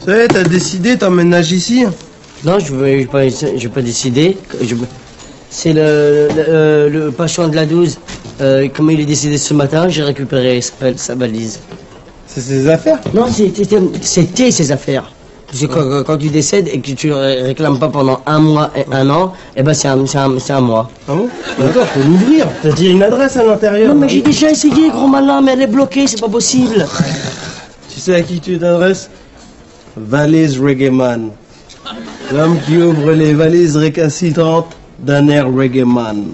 Ça y est, t'as décidé, t'emménages ici? Non, je vais pas décider. C'est le patient de la 12. Comme il est décédé ce matin, j'ai récupéré sa valise. C'est ses affaires? Non, c'était ses affaires. Parce que quand tu décèdes et que tu réclames pas pendant 1 mois et 1 an, eh ben c'est un mois. Ah bon? D'accord, faut l'ouvrir. T'as dit une adresse à l'intérieur. Non, mais j'ai déjà essayé, gros malin, mais elle est bloquée, c'est pas possible. Tu sais à qui tu t'adresses? Valise Reggae Man. L'homme qui ouvre les valises récalcitrantes d'un air Reggae Man.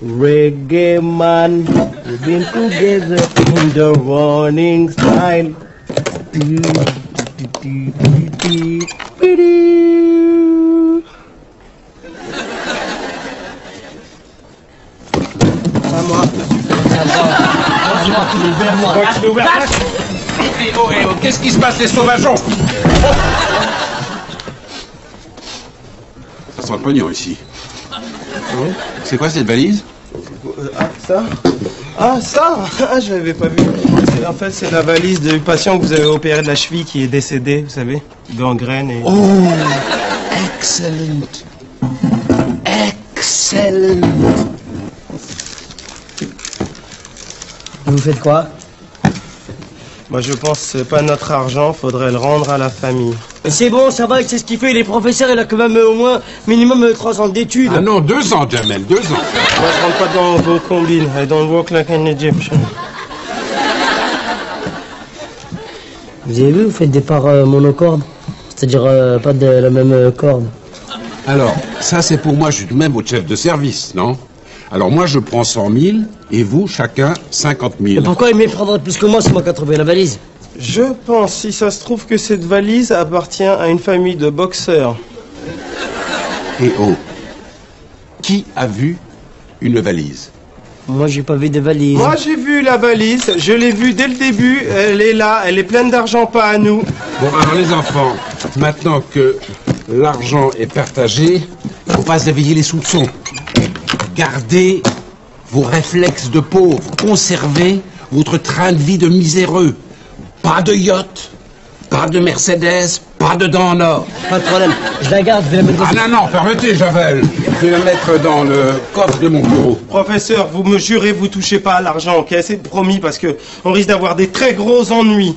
Reggae Man, we've been together in the morning style. À moi. Qu'est-ce qui se passe, les sauvageons? Ça sent le pognon ici. C'est quoi cette valise? Ça? Ah, ça? Ah, je l'avais pas vu. En fait, c'est la valise du patient que vous avez opéré de la cheville qui est décédé, vous savez, gangrène et... Oh, excellent. Excellent. Vous faites quoi? Moi, je pense que c'est pas notre argent, faudrait le rendre à la famille. C'est bon, ça va, c'est ce qu'il fait. Il est professeur, il a quand même au moins minimum 3 ans d'études. Ah non, 2 ans, Jamel, 2 ans. Moi, je rentre pas dans vos combines. I don't work like an Egyptian. Vous avez vu, vous faites des parts monocordes. C'est-à-dire pas de la même corde. Alors, ça c'est pour moi, je suis tout de même votre chef de service, non? Alors moi je prends 100 000 et vous, chacun 50 000. Et pourquoi il me prendrait plus que moi, c'est moi qui a trouvé la valise? Je pense, si ça se trouve, que cette valise appartient à une famille de boxeurs. Et oh, qui a vu une valise? Moi, j'ai pas vu de valise. Moi, j'ai vu la valise, je l'ai vue dès le début, elle est là, elle est pleine d'argent, pas à nous. Bon, alors les enfants, maintenant que l'argent est partagé, il ne faut pas se éveiller les soupçons. Gardez vos réflexes de pauvre, conservez votre train de vie de miséreux. Pas de yacht, pas de Mercedes, pas de dents en or. Pas de problème, je la garde, je vais la mettre dans... Ah non, permettez, Javel. Je vais la mettre dans le coffre de mon bureau. Professeur, vous me jurez, vous touchez pas à l'argent, ok? C'est promis, parce que on risque d'avoir des très gros ennuis.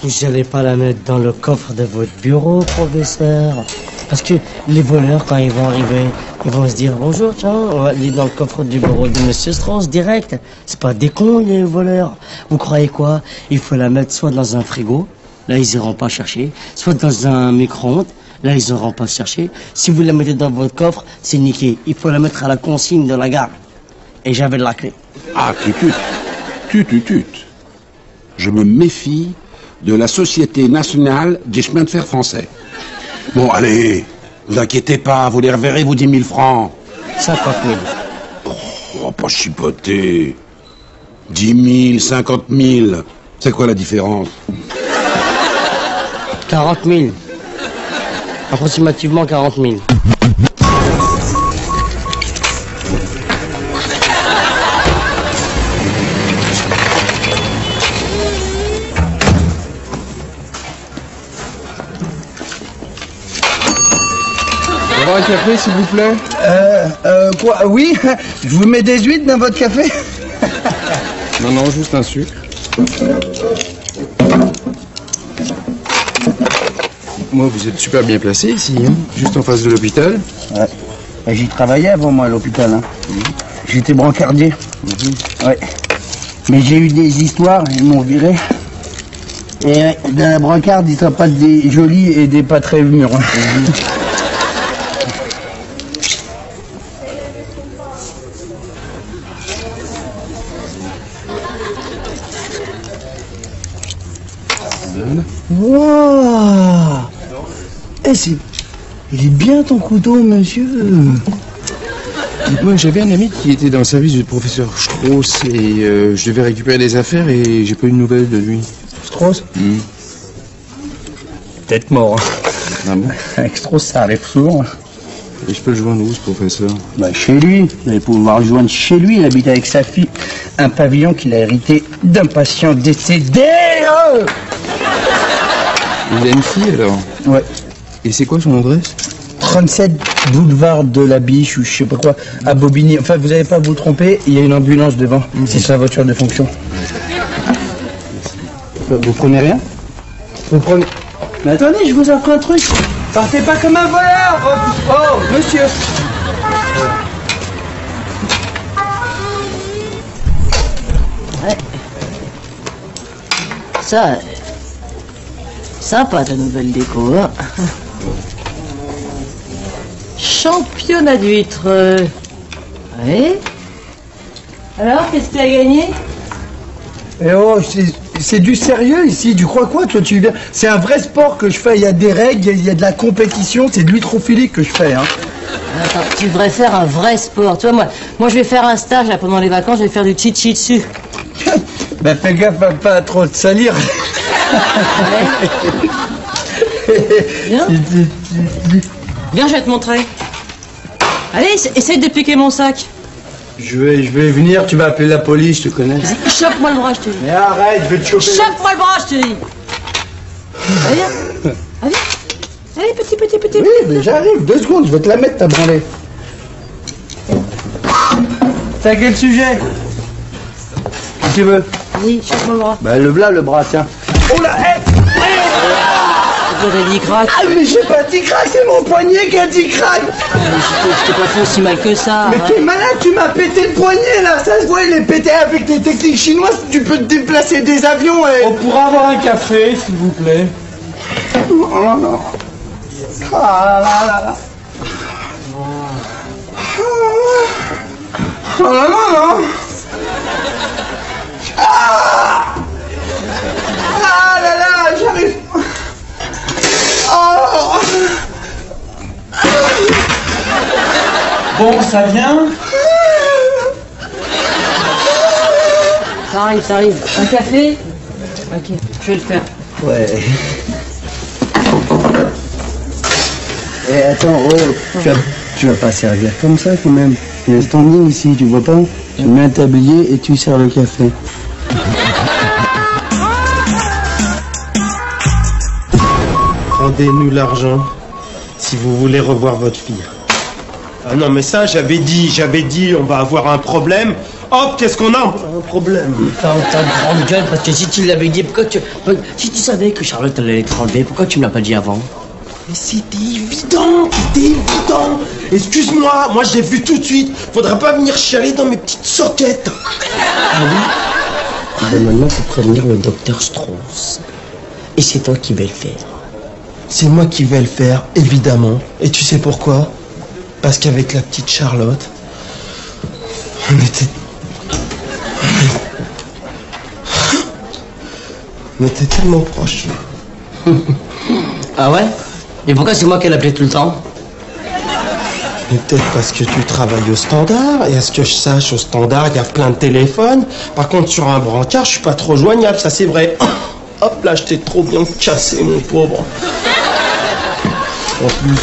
Vous n'allez pas la mettre dans le coffre de votre bureau, professeur. Parce que les voleurs, quand ils vont arriver, ils vont se dire « Bonjour, tiens, on va aller dans le coffre du bureau de Monsieur Strauss, direct. » C'est pas des cons, les voleurs. Vous croyez quoi? Il faut la mettre soit dans un frigo, là ils iront pas chercher, soit dans un micro-ondes, là ils iront pas chercher. Si vous la mettez dans votre coffre, c'est niqué. Il faut la mettre à la consigne de la gare. Et j'avais la clé. Ah, tutut. Je me méfie de la Société nationale des chemins de fer français. Bon, allez, vous inquiétez pas, vous les reverrez, vos 10 000 francs. 50 000. Oh, pas chipoter. 10 000, 50 000. C'est quoi la différence? 40 000. Approximativement 40 000. Un café, s'il vous plaît? Quoi? Oui? Je vous mets des huîtres dans votre café? Non, juste un sucre. Moi, vous êtes super bien placé ici, hein? Juste en face de l'hôpital. Ouais. J'y travaillais avant, moi, à l'hôpital. Hein. j'étais brancardier. Ouais. Mais j'ai eu des histoires, ils m'ont viré. Et ouais, dans la brancarde, il sera pas des jolis et des pas très mûrs. Wow. Eh, il est bien ton couteau, monsieur. Moi, j'avais un ami qui était dans le service du professeur Strauss et je devais récupérer des affaires et j'ai pas eu de nouvelles de lui. Strauss Peut-être mort. Ah bon? Avec Strauss, ça arrive souvent. Et je peux le joindre où, ce professeur? Bah, chez lui. Vous allez pouvoir le joindre chez lui. Il habite avec sa fille. Un pavillon qu'il a hérité d'un patient décédé. Il a une fille, alors? Ouais. Et c'est quoi son adresse? 37 boulevard de la Biche ou je sais pas quoi, à Bobigny. Enfin, vous n'allez pas vous tromper, il y a une ambulance devant. C'est sa voiture de fonction. Vous prenez rien? Vous prenez... Mais attendez, je vous apprends un truc. Partez pas comme un voleur. Oh, monsieur. Ouais. Ça... Sympa ta nouvelle déco, hein. Championnat d'huîtres. Oui. Alors, qu'est-ce que tu as gagné? Eh oh, c'est du sérieux ici, tu crois quoi toi tu viens? C'est un vrai sport que je fais, il y a des règles, il y a de la compétition, c'est de l'hydrophilie que je fais, hein. Attends, tu devrais faire un vrai sport. Tu vois, moi je vais faire un stage là, pendant les vacances, je vais faire du jiu-jitsu. Ben fais gaffe à pas trop te salir. Viens. Viens, je vais te montrer. Allez, essaye de piquer mon sac. Je vais venir, tu vas appeler la police, je te connais. Vas-y, chope-moi le bras, je te dis. Mais arrête, je vais te choper. Chope-moi le bras, je te dis. Allez, viens. Allez. Allez, petit. Oui, mais j'arrive, 2 secondes, je vais te la mettre ta branlée. C'est à quel sujet? Qu'est-ce que tu veux? Vas-y, chope-moi le bras. Bah le bras, tiens. Oh là, T'as dit crack. Ah mais j'ai pas dit crack, c'est mon poignet qui a dit crack. Je t'ai pas fait aussi mal que ça. Mais t'es malade, tu m'as pété le poignet là, ça se voit, il est pété avec tes techniques chinoises, tu peux te déplacer des avions et... On pourra avoir un café, s'il vous plaît. Oh là là. Ah là là là. Oh là là là. Ah là là, j'arrive. Oh. Bon, ça vient? Ça arrive. Un café? Ok, je vais le faire. Ouais. Eh attends, tu vas pas servir comme ça quand même. Il y a un standing ici, tu vois pas? Tu mets un tablier et tu sers le café. Rendez-nous l'argent si vous voulez revoir votre fille. Ah non, mais ça, j'avais dit, on va avoir un problème. Hop, qu'est-ce qu'on a? Un problème. T'as une grande gueule, parce que si tu l'avais dit, si tu savais que Charlotte allait te enlever, pourquoi tu me l'as pas dit avant? Mais c'était évident. Excuse-moi, moi je l'ai vu tout de suite. Faudra pas venir chialer dans mes petites soquettes. Ah oui? Ben maintenant, faut prévenir le docteur Strauss. Et c'est toi qui vas le faire. C'est moi qui vais le faire, évidemment. Et tu sais pourquoi? Parce qu'avec la petite Charlotte, on était tellement proches. Ah ouais? Et pourquoi c'est moi qui l'appelais tout le temps? Mais peut-être parce que tu travailles au standard, et à ce que je sache, au standard, il y a plein de téléphones. Par contre, sur un brancard, je suis pas trop joignable, ça c'est vrai. Hop là, je t'ai trop bien cassé, mon pauvre. En plus,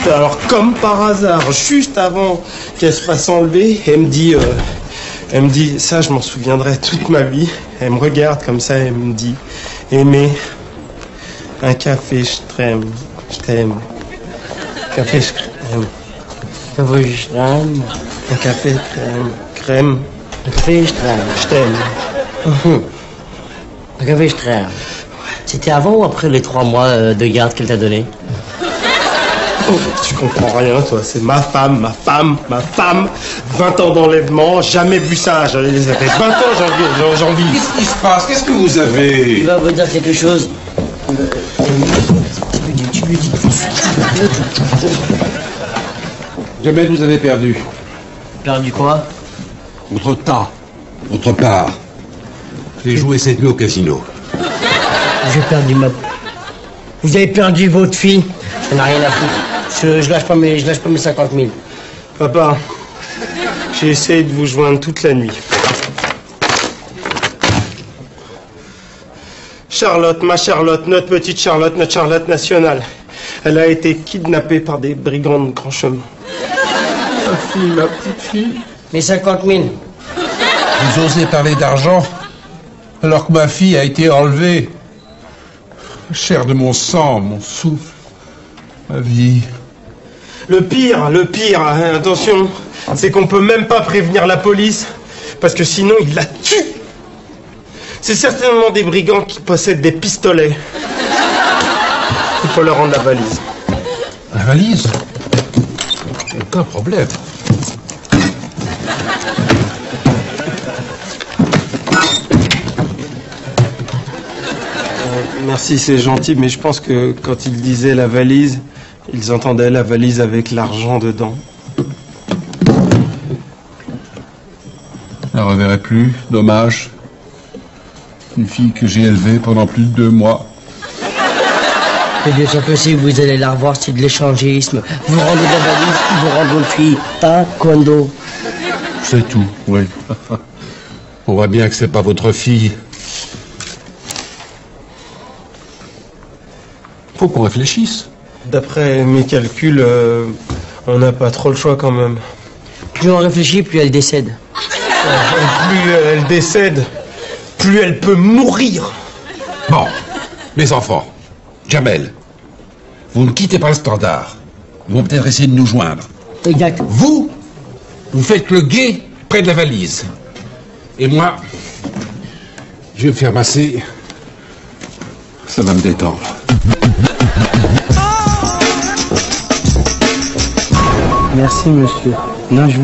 alors comme par hasard, juste avant qu'elle se fasse enlever, elle me dit, ça je m'en souviendrai toute ma vie. Elle me regarde comme ça, elle me dit, Aimé, un café, je t'aime. Café, je t'aime. Café, je t'aime. Un café, crème. Un café, je t'aime. Je t'aime. Un café, je t'aime. C'était avant ou après les 3 mois de garde qu'elle t'a donné? Tu comprends rien, toi. C'est ma femme. 20 ans d'enlèvement, jamais vu ça. Ça fait 20 ans, j'en vis. Qu'est-ce qui se passe? Qu'est-ce que vous avez? Il va vous dire quelque chose. Tu lui dis. Jamel, vous avez perdu. Perdu quoi? Votre tas. Votre part. J'ai joué cette nuit au casino. J'ai perdu ma... Vous avez perdu votre fille. J'en ai rien à foutre. Je lâche pas mes 50 000. Papa, j'ai essayé de vous joindre toute la nuit. Charlotte, ma Charlotte, notre petite Charlotte, notre Charlotte nationale. Elle a été kidnappée par des brigands de grand chemin. Ma fille, ma petite fille. Mes 50 000. Vous osez parler d'argent alors que ma fille a été enlevée. Chair de mon sang, mon souffle, ma vie. Le pire, hein, attention, c'est qu'on peut même pas prévenir la police, parce que sinon ils la tuent. C'est certainement des brigands qui possèdent des pistolets. Il faut leur rendre la valise. La valise? Aucun problème. Merci, c'est gentil, mais je pense que quand ils disaient la valise, ils entendaient la valise avec l'argent dedans. Je la reverrai plus, dommage. Une fille que j'ai élevée pendant plus de 2 mois. C'est bien sûr que si vous allez la revoir, c'est de l'échangisme. Vous rendez la valise, vous rendez votre fille. Hein, Kondo? C'est tout, oui. On voit bien que c'est pas votre fille. Faut qu'on réfléchisse. D'après mes calculs, on n'a pas trop le choix quand même. Plus on réfléchit, plus elle décède. Plus elle décède, plus elle peut mourir. Bon, mes enfants, Jamel, vous ne quittez pas le Standard. Ils vont peut-être essayer de nous joindre. Exact. Vous faites le guet près de la valise. Et moi, je vais me faire masser. Ça va me détendre. Merci, monsieur. Non, je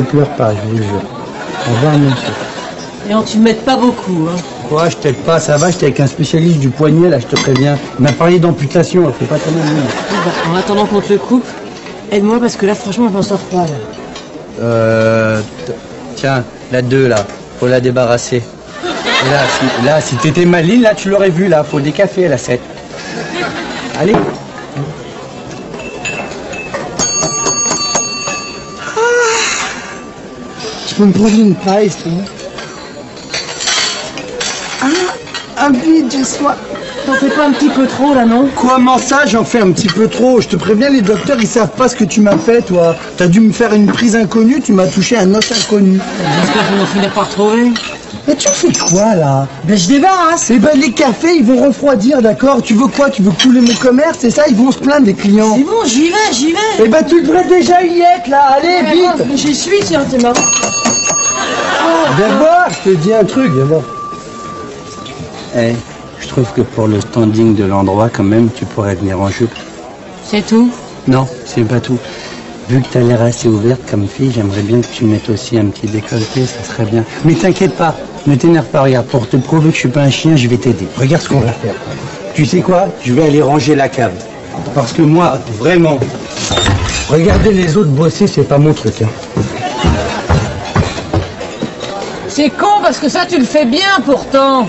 pleure pas, je vous le jure. Au revoir, monsieur. Et on tu m'aides pas beaucoup, hein. Quoi, je t'aide pas, ça va, j'étais avec un spécialiste du poignet, là, je te préviens. Il m'a parlé d'amputation, elle fait pas tellement bien. En attendant qu'on te le coupe, aide-moi parce que là, franchement, je m'en sors pas, là. Tiens, la 2, là, faut la débarrasser. Et là, si t'étais maligne, là, tu l'aurais vu, là, faut des cafés, la 7. Allez. Tu peux me prendre une paille, s'il te plaît? Ah, vite, j'ai soif. T'en fais pas un petit peu trop, là, non? Comment ça, j'en fais un petit peu trop? Je te préviens, les docteurs, ils savent pas ce que tu m'as fait, toi. T'as dû me faire une prise inconnue, tu m'as touché un os inconnu. J'espère qu'on va finir par retrouver. Mais tu fais quoi, là? Ben, je débarrasse. Eh ben, les cafés, ils vont refroidir, d'accord? Tu veux quoi? Tu veux couler mon commerce? C'est ça, ils vont se plaindre, les clients. C'est bon, j'y vais. Eh ben, tu devrais déjà y être, là. Allez, vite! J'y suis, tiens, t'es marrant. Viens voir, je te dis un truc, viens voir. Eh, je trouve que pour le standing de l'endroit, quand même, tu pourrais venir en jupe. C'est tout? Non, c'est pas tout. Vu que t'as l'air assez ouverte comme fille, j'aimerais bien que tu mettes aussi un petit décolleté, ça serait bien. Mais t'inquiète pas, ne t'énerve pas, regarde, pour te prouver que je suis pas un chien, je vais t'aider. Regarde ce qu'on va faire. Tu sais quoi? Je vais aller ranger la cave. Parce que moi, vraiment, regarder les autres bosser, c'est pas mon truc, hein. C'est con parce que ça, tu le fais bien pourtant.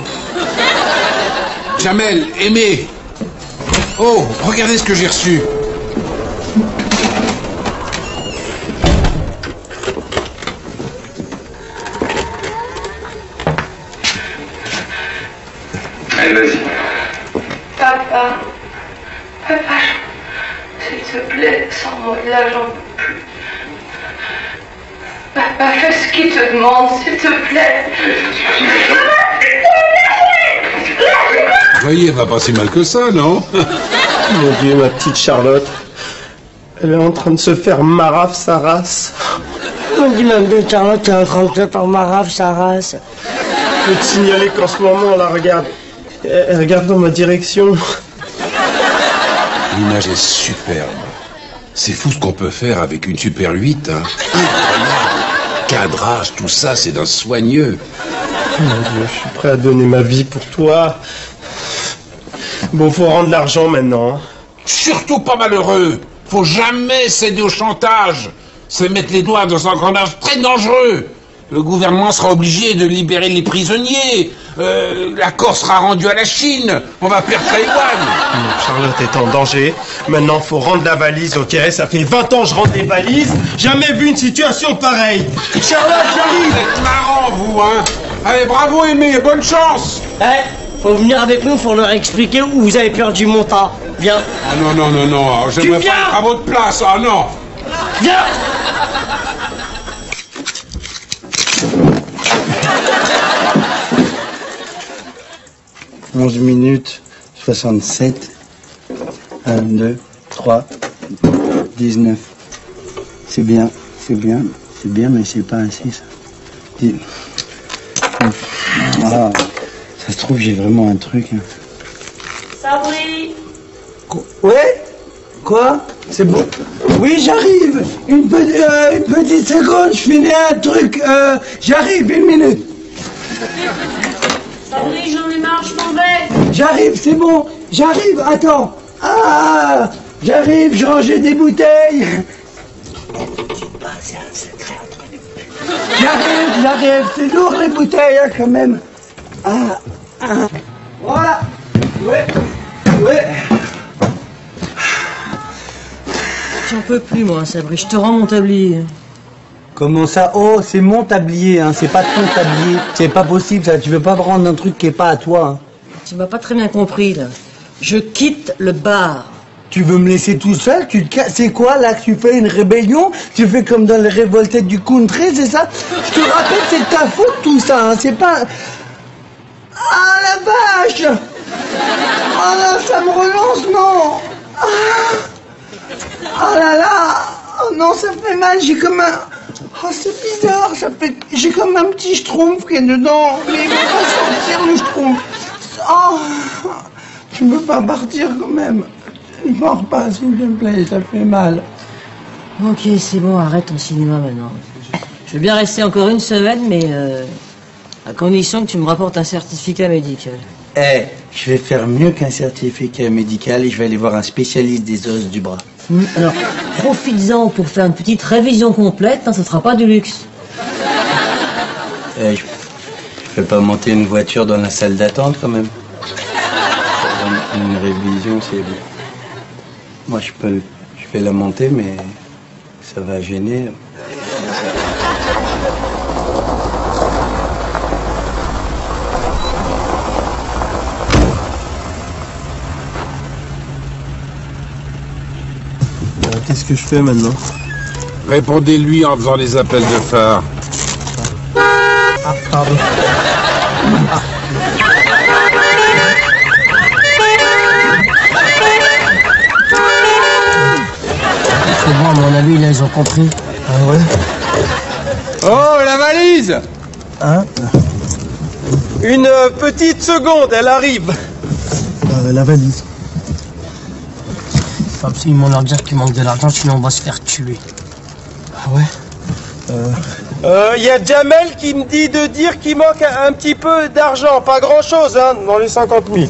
Jamel, Aimé. Oh, regardez ce que j'ai reçu. Allez, vas-y. Papa, s'il te plaît, sans moi là, j'en peux plus. Papa, fais ce qu'il te demande, s'il te plaît. Voyez, va pas si mal que ça, non? Mon Dieu, ma petite Charlotte. Elle est en train de se faire marave sa race. On dit même de Charlotte qui est en train de se faire marave sa race. Je peux te signaler qu'en ce moment, là, regarde. Elle regarde dans ma direction. L'image est superbe. C'est fou ce qu'on peut faire avec une Super 8, hein. Incroyable. Cadrage, tout ça, c'est d'un soigneux. Mon Dieu, je suis prêt à donner ma vie pour toi. Bon, faut rendre l'argent maintenant. Surtout pas malheureux. Faut jamais céder au chantage. C'est mettre les doigts dans un engrenage très dangereux. Le gouvernement sera obligé de libérer les prisonniers. L'accord sera rendu à la Chine. On va perdre Taïwan. Charlotte est en danger. Maintenant, faut rendre la valise, ok? Ça fait 20 ans que je rentre des valises. Jamais vu une situation pareille. Charlotte, j'arrive. Vous êtes marrant, vous, hein. Allez, bravo, Aimé, bonne chance. Faut venir avec nous, faut leur expliquer où vous avez perdu mon temps. Viens. Ah non. J'aimerais pas être à votre place. Ah non. Viens. 11 minutes 67. 1, 2, 3, 19. C'est bien, mais c'est pas assez, ça. Ah, ça se trouve, j'ai vraiment un truc. Hein. Sabri. Ouais? Quoi? C'est bon? Oui, j'arrive. Une petite seconde, je finis un truc. J'arrive, 1 minute. Sabri, j'en ai marre, je m'en vais. J'arrive, c'est bon. J'arrive, attends. Ah, j'arrive, je rangeais des bouteilles. C'est un secret entre nous. J'arrive. C'est lourd les bouteilles, hein, quand même. Voilà. Ouais. J'en peux plus, moi, Sabri. Je te rends mon tablier. Comment ça? Oh, c'est mon tablier, hein. C'est pas ton tablier. C'est pas possible, ça. Tu veux pas prendre un truc qui est pas à toi, hein. Tu m'as pas très bien compris, là. Je quitte le bar. Tu veux me laisser tout seul? C'est quoi, là, que tu fais une rébellion? Tu fais comme dans les révoltés du country, c'est ça? Je te rappelle, c'est de ta faute, tout ça, hein. C'est pas... Ah, la vache! Oh là, ça me relance, non! Oh là là! Oh non, ça fait mal, j'ai comme un... Oh, c'est bizarre, j'ai comme un petit schtroumpf qui est dedans, mais il va pas sortir, le schtroumpf. Oh! Tu peux pas partir, quand même. Ne pars pas, s'il te plaît, ça fait mal. Ok, c'est bon, arrête ton cinéma maintenant. Je veux bien rester encore 1 semaine, mais à condition que tu me rapportes un certificat médical. Je vais faire mieux qu'un certificat médical et je vais aller voir un spécialiste des os du bras. Alors, profites-en pour faire une petite révision complète, hein, ce sera pas du luxe. Je vais pas monter une voiture dans la salle d'attente, quand même. Une révision, c'est... Moi, je vais la monter, mais ça va gêner. Qu'est-ce que je fais maintenant? Répondez-lui en faisant les appels de phare. Ah, pardon. C'est bon, à mon avis, là, ils ont compris. Ah ouais? Oh, la valise! Hein? Une petite seconde, elle arrive. La valise. Faut absolument leur dire qu'il manque de l'argent, sinon on va se faire tuer. Ah ouais? Y a Jamel qui me dit de dire qu'il manque un petit peu d'argent, pas grand chose, hein, dans les 50 000.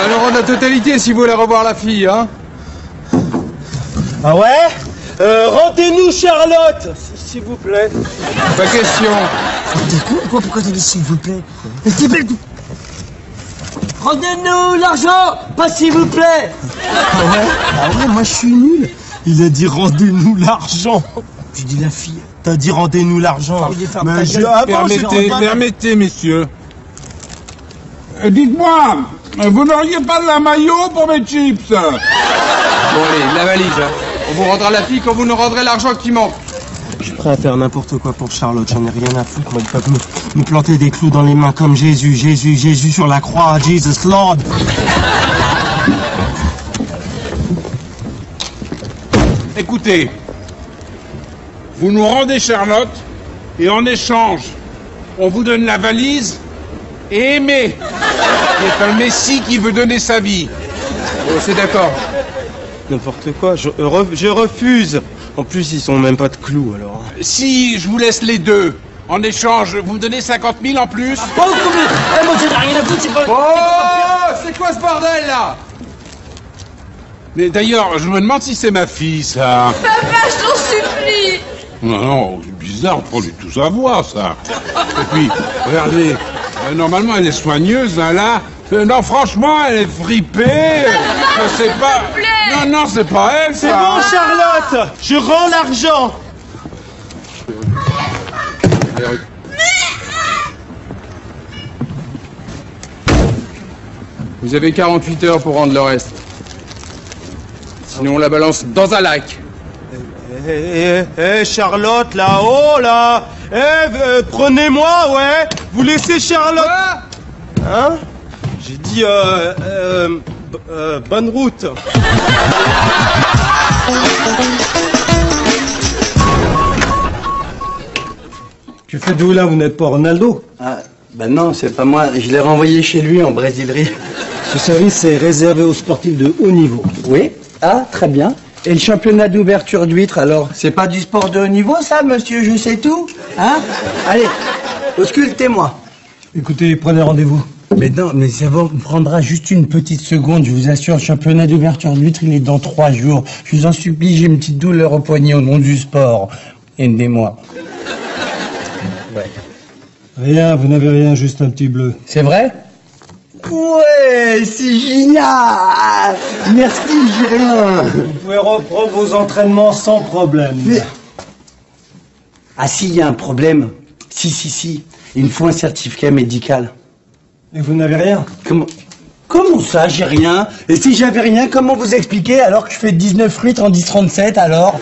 Alors on a la totalité si vous voulez revoir la fille, hein? Ah ouais? Rendez-nous Charlotte, s'il vous plaît. Pas question. Pourquoi t'as dit s'il vous plaît? S'il vous plaît. Rendez-nous l'argent, pas s'il vous plaît. Ah ouais, moi je suis nul. Il a dit rendez-nous l'argent. Tu dis la fille. T'as dit rendez-nous l'argent. Mais Permettez, messieurs. Dites-moi, vous n'auriez pas de la maillot pour mes chips? Bon allez, la valise, hein. On vous rendra la fille quand vous nous rendrez l'argent qui manque. Je suis prêt à faire n'importe quoi pour Charlotte, j'en ai rien à foutre. Moi, ils peuvent me planter des clous dans les mains comme Jésus sur la croix, Jesus Lord. Écoutez, vous nous rendez Charlotte, et en échange, on vous donne la valise et Aimé, qui est un messie qui veut donner sa vie. Oh, c'est d'accord. n'importe quoi. Je refuse. En plus, ils ont même pas de clous, alors. Si, je vous laisse les deux. En échange, vous me donnez 50 000 en plus. Oh, moi, j'en ai rien à foutre, c'est pas... Oh, c'est quoi ce bordel, là? Mais d'ailleurs, je me demande si c'est ma fille, ça. Papa, je t'en supplie. Non, c'est bizarre, on peut tout savoir, ça. Et puis, regardez, normalement, elle est soigneuse, hein, là. Non, franchement, elle est fripée. Je sais pas. Non, c'est pas elle, ça. C'est bon, Charlotte. Je rends l'argent. Vous avez 48 heures pour rendre le reste. Sinon, on la balance dans un lac. Charlotte, là-haut, là. Prenez-moi, ouais. Vous laissez Charlotte. Hein? J'ai dit, bonne route. Tu fais d'où là? Vous n'êtes pas Ronaldo? Ah, ben non, c'est pas moi. Je l'ai renvoyé chez lui en brasilerie. Ce service est réservé aux sportifs de haut niveau. Oui? Ah, très bien. Et le championnat d'ouverture d'huîtres, alors? C'est pas du sport de haut niveau, ça, monsieur? Je sais tout. Hein? Allez, auscultez-moi. Écoutez, prenez rendez-vous. Mais non, mais ça vous prendra juste une petite seconde, je vous assure. Le championnat d'ouverture d'huîtres, il est dans 3 jours. Je vous en supplie, j'ai une petite douleur au poignet au nom du sport. Aidez-moi. Ouais. Rien, vous n'avez rien, juste un petit bleu. C'est vrai? Ouais, c'est génial. Merci, j'ai rien. Vous pouvez reprendre vos entraînements sans problème. Mais... Ah si, il y a un problème. Si. Il me faut un certificat médical. Et vous n'avez rien? Comment ça, j'ai rien? Et si j'avais rien, comment vous expliquer alors que je fais 19 litres en 10,37 alors?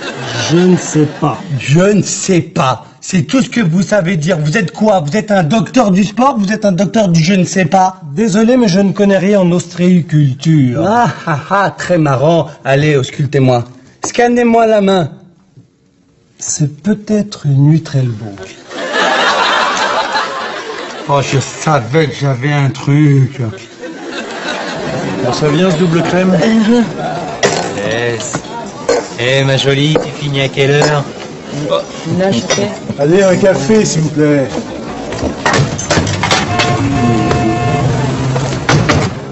Je ne sais pas. Je ne sais pas. C'est tout ce que vous savez dire. Vous êtes quoi? Vous êtes un docteur du sport? Vous êtes un docteur du je ne sais pas? Désolé, mais je ne connais rien en ostréiculture. Très marrant. Allez, auscultez-moi. Scannez-moi la main. C'est peut-être une huître Elbow. Oh, je savais que j'avais un truc. Bon, ça vient ce double crème? Laisse. Ma jolie, tu finis à quelle heure? Là, je sais. Allez, un café, s'il vous plaît.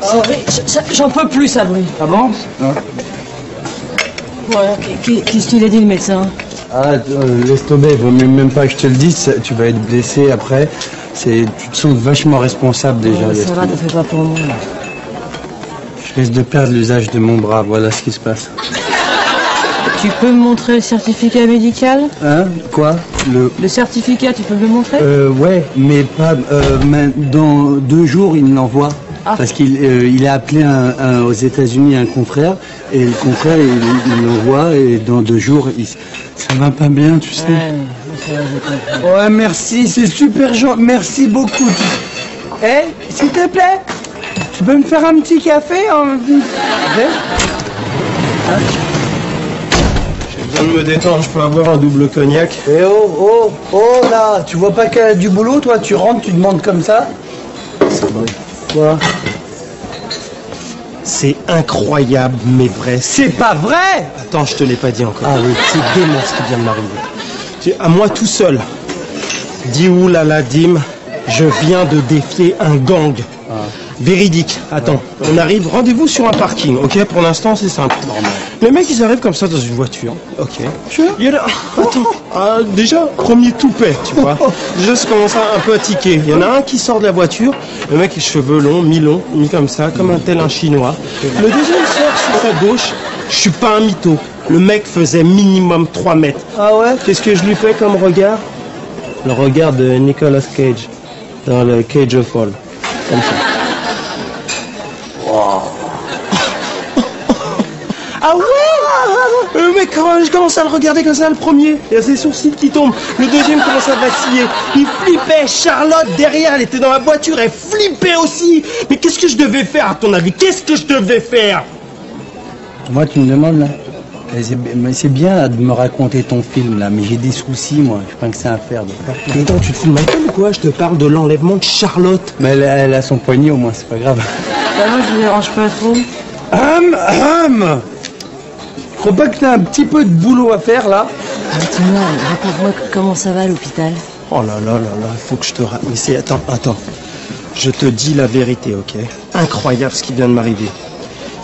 Oh, j'en peux plus, ça brûle. Ah bon? Ouais, qu'est-ce qu'il a dit, le médecin? Laisse tomber, vaut mieux même pas que je te le dise, tu vas être blessé après. Tu te sens vachement responsable déjà. Ça va, t'en fais pas pour moi. Je risque de perdre l'usage de mon bras, voilà ce qui se passe. Tu peux me montrer le certificat médical? Hein? Quoi? Le certificat, tu peux me le montrer? Ouais, mais pas... dans 2 jours, il me l'envoie. Ah. Parce qu'il a appelé aux États-Unis un confrère, et le confrère, il l'envoie, et dans 2 jours, ça va pas bien, tu sais. Ouais, merci, c'est super gentil, merci beaucoup. S'il te plaît, tu peux me faire un petit café? J'ai besoin de me détendre, je peux avoir un double cognac? Oh là, tu vois pas qu'elle a du boulot, toi? Tu rentres, tu demandes comme ça? C'est vrai. Quoi? C'est incroyable, mais vrai. C'est pas vrai! Attends, je te l'ai pas dit encore. Ah oui. C'est dément ce qui vient de m'arriver. À moi tout seul. Dis oulala, Dim, je viens de défier un gang. Véridique. Attends, on arrive, rendez-vous sur un parking, ok? Pour l'instant, c'est simple. Les mecs, ils arrivent comme ça dans une voiture, ok? Attends, déjà, premier toupet, tu vois? Déjà, ça commence un peu à tiquer. Il y en a un qui sort de la voiture, le mec, les cheveux longs, mis comme ça, comme un chinois. Le deuxième sort sur sa gauche, je suis pas un mytho. Le mec faisait minimum 3 mètres. Ah ouais? Qu'est-ce que je lui fais comme regard? Le regard de Nicolas Cage, dans le Cage of All. Comme ça. Ah ouais? Le mec, je commence à le regarder comme ça, le premier. Il y a ses sourcils qui tombent. Le deuxième commence à vaciller. Il flippait. Charlotte, derrière, elle était dans la voiture. Elle flippait aussi. Mais qu'est-ce que je devais faire, à ton avis? Qu'est-ce que je devais faire? Moi, tu me demandes, là? C'est bien là, de me raconter ton film, là, mais j'ai des soucis, moi. Je crois que c'est à faire. Mais attends, tu te fous de ma gueule ou quoi? Je te parle de l'enlèvement de Charlotte. Mais elle a son poignet, au moins, c'est pas grave. Moi, je ne dérange pas trop. Crois pas que t'as un petit peu de boulot à faire, là? Dis-moi, raconte-moi comment ça va à l'hôpital. Oh là là là là, faut que je te raconte. Mais c'est... Attends. Je te dis la vérité, ok? Incroyable ce qui vient de m'arriver.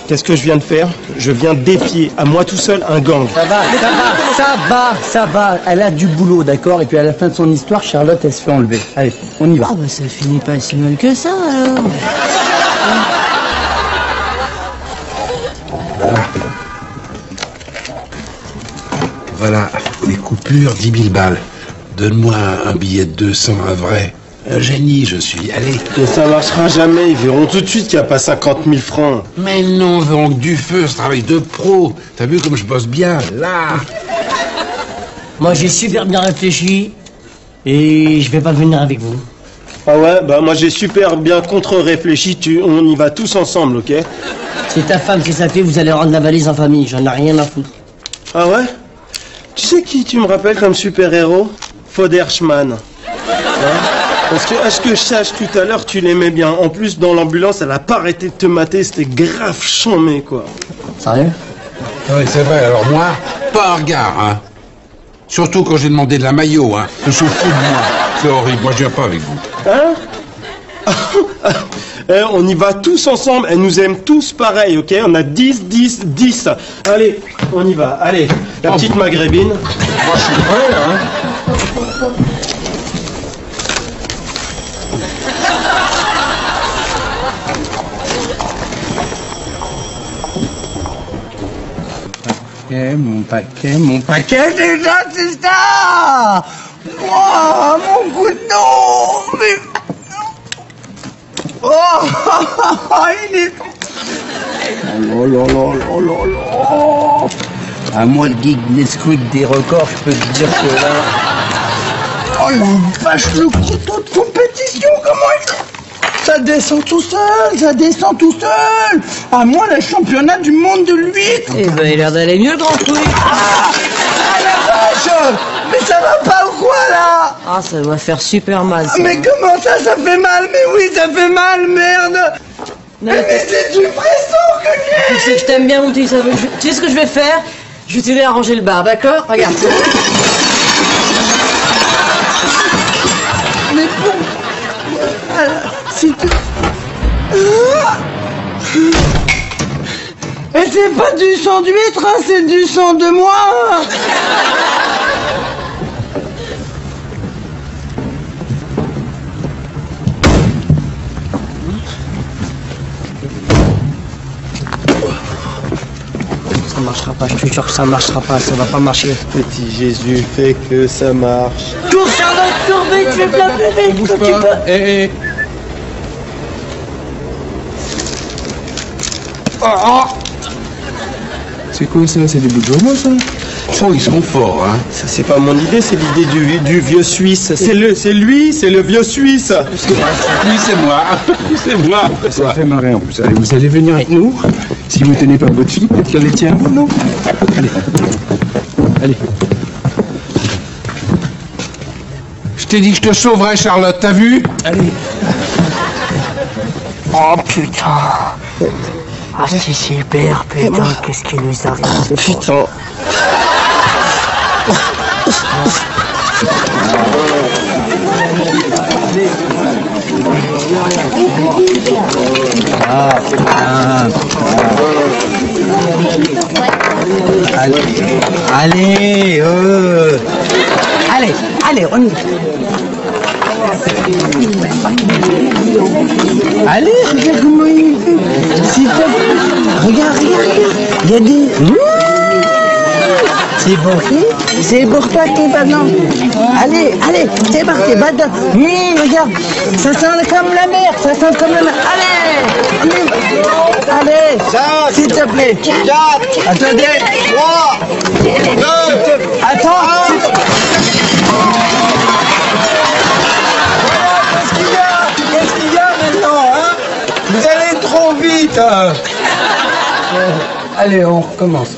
Qu'est-ce que je viens de faire? Je viens d'épier, à moi tout seul, un gang. Ça va. Elle a du boulot, d'accord? Et puis à la fin de son histoire, Charlotte, elle se fait enlever. Allez, on y va. Ah bah ça finit pas si mal que ça, alors. Voilà, les coupures, 10 000 balles. Donne-moi un billet de 200, un vrai. Un génie, je suis. Allez. Mais ça marchera jamais, ils verront tout de suite qu'il n'y a pas 50 000 francs. Mais non, verront que du feu, ce travail de pro. T'as vu comme je bosse bien, là? Moi, j'ai super bien réfléchi et je vais pas venir avec vous. Ah ouais, bah moi j'ai super bien contre-réfléchi, on y va tous ensemble, ok? C'est ta femme qui s'appelle, vous allez rendre la valise en famille, j'en ai rien à foutre. Ah ouais? Tu sais qui tu me rappelles comme super-héros? Foderschman. Hein? Parce que, à ce que je sache, tout à l'heure, tu l'aimais bien. En plus, dans l'ambulance, elle a pas arrêté de te mater, c'était grave chambé, quoi. Sérieux? Oui, c'est vrai, alors moi, pas un regard, hein. Surtout quand j'ai demandé de la maillot, hein. Je suis fou de moi. C'est horrible, moi je viens pas avec vous. Hein? On y va tous ensemble, elle nous aime tous pareil, ok? On a 10, 10, 10. Allez, on y va, allez. La petite maghrébine. Moi je suis prêt, hein. Mon paquet, déjà, c'est ça! Oh, mon couteau! Mais... Oh, il est... Oh là là là là là! À moi, le geek Nesquik des records, je peux te dire que là... Oh la vache, le couteau de compétition, comment il... Ça descend tout seul. À moi, le championnat du monde de l'huître. Eh ben, il a l'air d'aller mieux, le grand truc. Ah la vache! Mais ça va pas ou quoi, là? Ah, ça doit faire super mal, ça. Mais comment ça fait mal? Mais oui, ça fait mal, merde! Mais c'est du pression que Tu sais que je t'aime bien, mon petit. Tu sais ce que je vais faire? Je vais t'aider à ranger le bar, d'accord? Regarde. Mais bon... Si tu... Et c'est pas du sang d'huître, hein, c'est du sang de moi. Ça marchera pas, je te jure que ça marchera pas, ça va pas marcher. Petit Jésus, fais que ça marche. Cours, Charlotte, cours vite, fais plein plus vite, quand tu peux. Eh. C'est quoi ça? C'est des bouts de journaux, ça? Oh, ils sont forts, hein. Ça, c'est pas mon idée, c'est l'idée du vieux Suisse. C'est le vieux Suisse. Oui, c'est moi. C'est moi. Ça me fait marrer en plus. Allez, vous allez venir avec nous. Si vous tenez pas votre fille, peut-être qu'elle tient à vous, non? Allez. Je t'ai dit que je te sauverais, Charlotte, t'as vu? Allez. Oh putain! Ah c'est super, putain, qu'est-ce qui nous arrive? Putain. Allez, on y va. Allez, regarde comment il fait. S'il te plaît. Regarde. Il y a des... C'est pour qui? C'est pour toi qui va non. Allez, c'est parti, va dedans. Regarde, ça sent comme la mer, Allez, s'il te plaît. Attendez. 3, 2, attends. Qu'est-ce qu'il y a maintenant, hein? Vous allez trop vite. Allez, on recommence.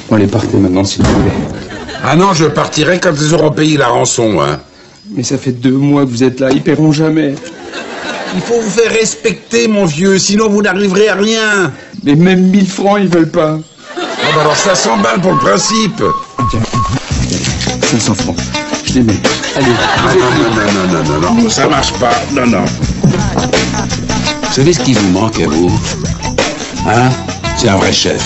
Bon, allez, partez maintenant, s'il vous plaît. Ah non, je partirai quand ils auront payé la rançon, hein. Mais ça fait 2 mois que vous êtes là, ils paieront jamais. Il faut vous faire respecter, mon vieux, sinon vous n'arriverez à rien. Mais même 1000 francs, ils veulent pas. Ah bah alors 500 balles pour le principe. Tiens, 500 francs. Je les mets. Allez. Non, ça marche pas. Non. Vous savez ce qui vous manque à vous? Hein? C'est un vrai chef.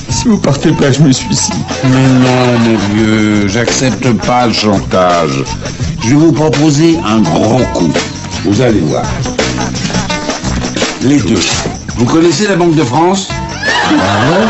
Si vous partez pas, je me suicide. Mais non, mon vieux, j'accepte pas le chantage. Je vais vous proposer un grand coup. Vous allez voir. Les deux. Vous connaissez la Banque de France? Ah ouais?